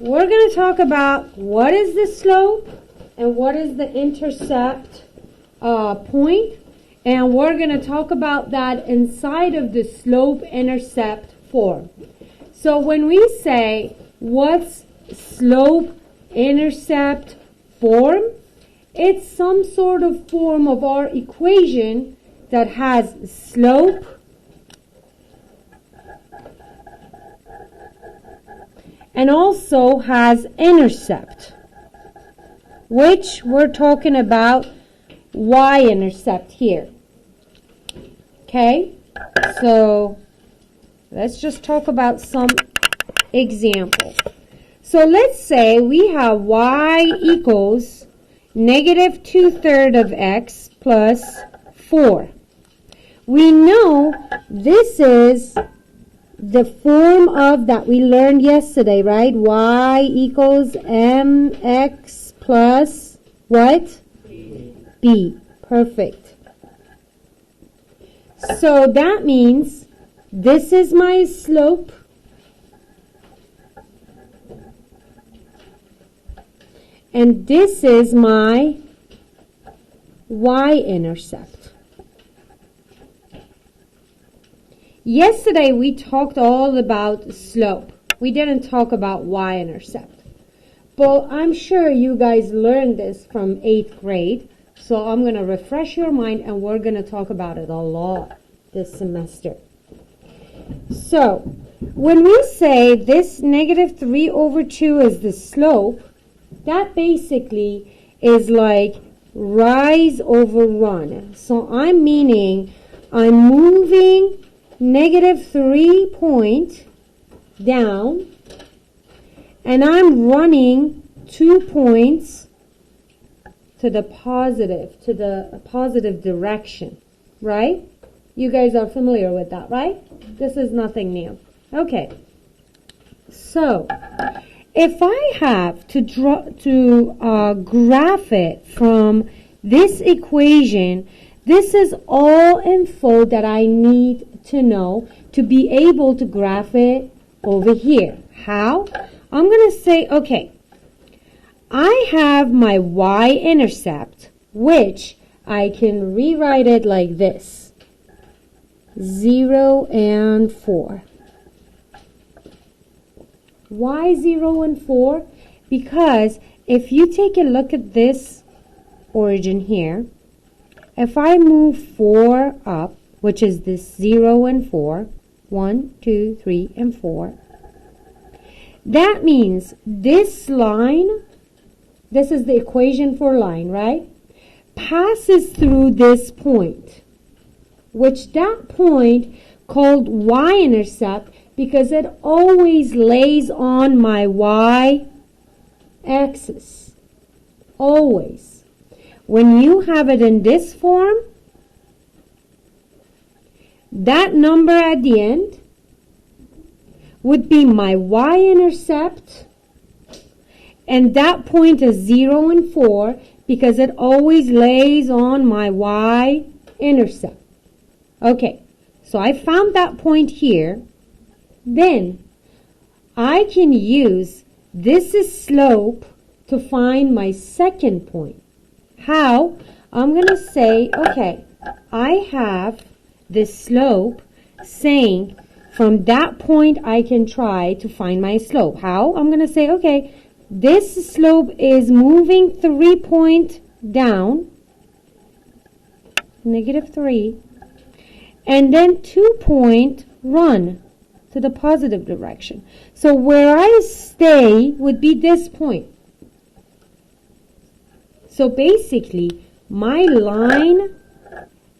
we're going to talk about what is the slope and what is the intercept point. And we're going to talk about that inside of the slope-intercept form. So when we say what's slope-intercept form, it's some sort of form of our equation that has slope and also has intercept, which we're talking about y-intercept here. Okay, so let's just talk about some examples. So let's say we have y equals negative 2/3 of x plus 4. We know this is the form of that we learned yesterday, right? Y equals mx plus what? B. Perfect. So that means this is my slope. And this is my y-intercept. Yesterday we talked all about slope. We didn't talk about y-intercept. But I'm sure you guys learned this from 8th grade. So I'm going to refresh your mind and we're going to talk about it a lot this semester. So when we say this negative 3/2 is the slope, that basically is like rise over run. So I'm meaning I'm moving negative 3 point down and I'm running 2 points to the positive direction, right? You guys are familiar with that, right? This is nothing new. Okay. So, if I have to graph it from this equation, this is all info that I need to know to be able to graph it over here. How? I'm going to say, okay, I have my y-intercept, which I can rewrite it like this. 0 and 4. Why 0 and 4? Because if you take a look at this origin here, if I move 4 up, which is this 0 and 4, 1, 2, 3, and 4, that means this line, this is the equation for line, right? Passes through this point, which that point called y-intercept because it always lays on my y-axis. Always. When you have it in this form, that number at the end would be my y-intercept, and that point is 0 and 4 because it always lays on my y-intercept. Okay, so I found that point here. Then I can use this is slope to find my second point. How? I'm going to say, okay, I have this slope saying from that point I can try to find my slope. How? I'm going to say, okay, this slope is moving 3 point down, negative 3, and then 2 point run to the positive direction. So where I stay would be this point. So basically, my line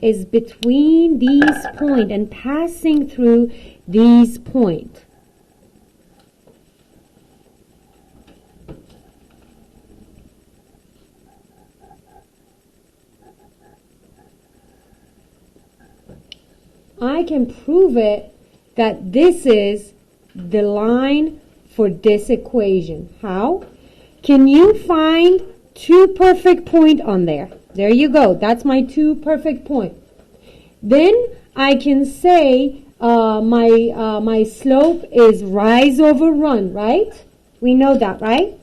is between these points and passing through these points. I can prove it that this is the line for this equation. How? Can you find 2 perfect points on there? There you go. That's my 2 perfect points. Then I can say my slope is rise over run, right? We know that, right?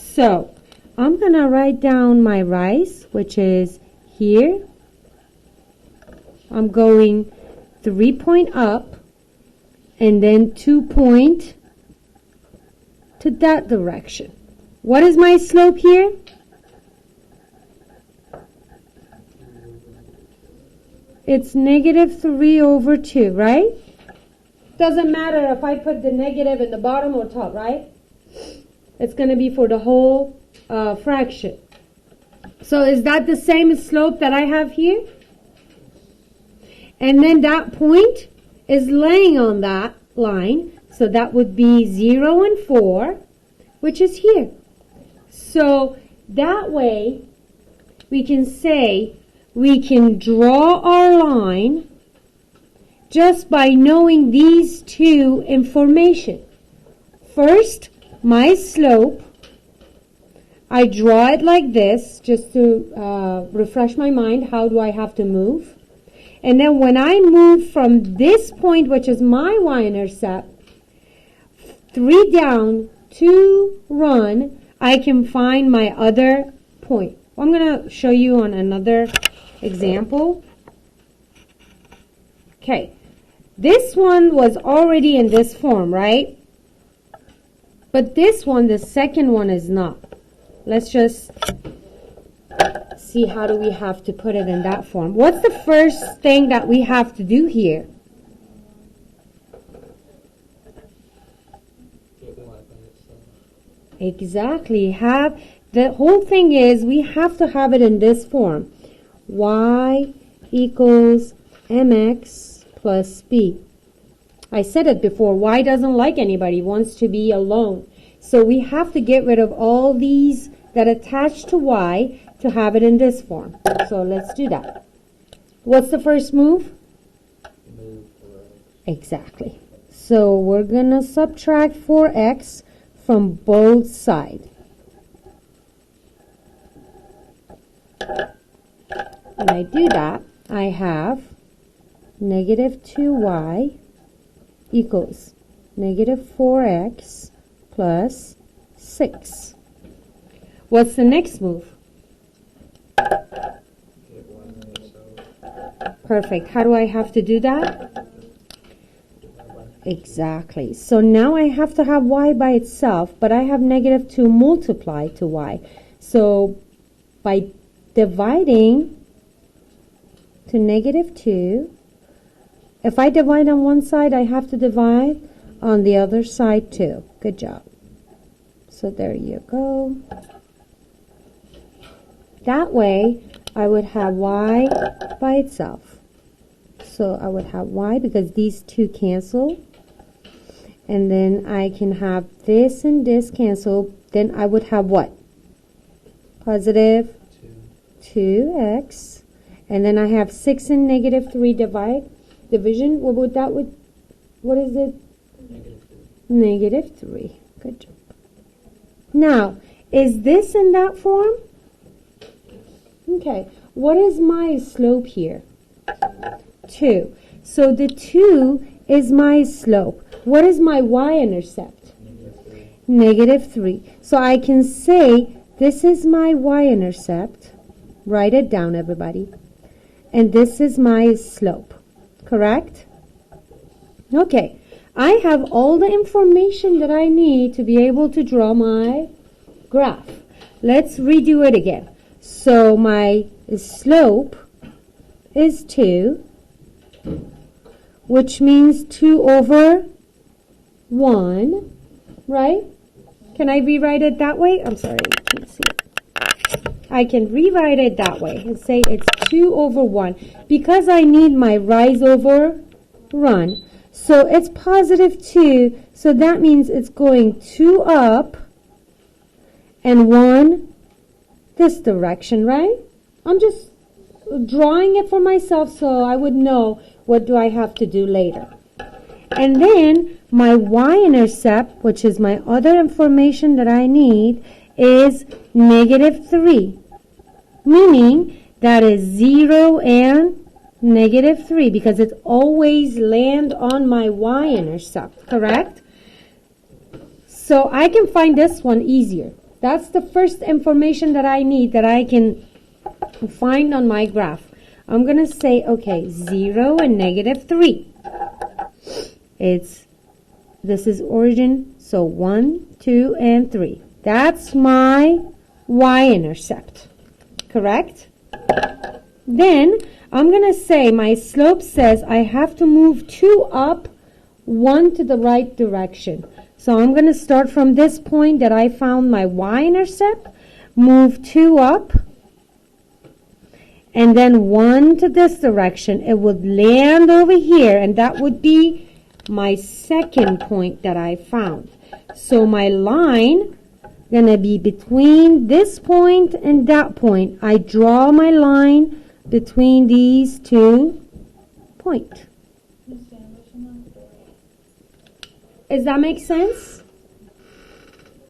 So I'm going to write down my rise, which is here. I'm going 3 point up and then 2 point to that direction. What is my slope here? It's -3/2, right? Doesn't matter if I put the negative at the bottom or top, right? It's going to be for the whole fraction. So is that the same slope that I have here? And then that point is laying on that line. So that would be 0 and 4, which is here. So that way we can say we can draw our line just by knowing these two information. First, my slope, I draw it like this just to refresh my mind. How do I have to move? And then when I move from this point, which is my y-intercept, 3 down, 2 run, I can find my other point. I'm going to show you on another example. Okay, this one was already in this form, right? But this one, the second one, is not. Let's just see how do we have to put it in that form. What's the first thing that we have to do here? Exactly. The whole thing is we have to have it in this form. Y equals mx plus b. I said it before, y doesn't like anybody, wants to be alone. So we have to get rid of all these that attach to y to have it in this form. So let's do that. What's the first move? Move 4x. Exactly. So we're going to subtract 4x from both sides. When I do that, I have -2y equals -4x plus 6. What's the next move? Get y by itself. Perfect. How do I have to do that? Exactly. So now I have to have y by itself, but I have -2 multiplied to y. So by dividing to -2, if I divide on one side, I have to divide on the other side too. Good job. So there you go. That way, I would have y by itself. So I would have y because these two cancel. And then I can have this and this cancel. Then I would have what? Positive 2x. And then I have 6 and -3 division. What is it? -3. Good job. Now, is this in that form? Okay. What is my slope here? 2. So the 2 is my slope. What is my y-intercept? -3. So I can say this is my y-intercept. Write it down, everybody. And this is my slope. Correct? Okay. I have all the information that I need to be able to draw my graph. Let's redo it again. So my slope is 2, which means 2/1, right? Can I rewrite it that way? I'm sorry, I can't see it. I can rewrite it that way and say it's 2/1 because I need my rise over run. So it's +2, so that means it's going 2 up and 1 this direction, right? I'm just drawing it for myself so I would know what do I have to do later. And then my y-intercept, which is my other information that I need, is -3, meaning that is 0 and -3 because it always land on my y-intercept, correct? So I can find this one easier. That's the first information that I need that I can find on my graph. I'm going to say, okay, 0 and -3. This is origin, so 1, 2, and 3. That's my y-intercept, correct? Then I'm going to say my slope says I have to move 2 up, 1 to the right direction. So I'm going to start from this point that I found my y-intercept, move 2 up, and then 1 to this direction. It would land over here, and that would be my second point that I found. So my line going to be between this point and that point. I draw my line between these 2 points. Does that make sense?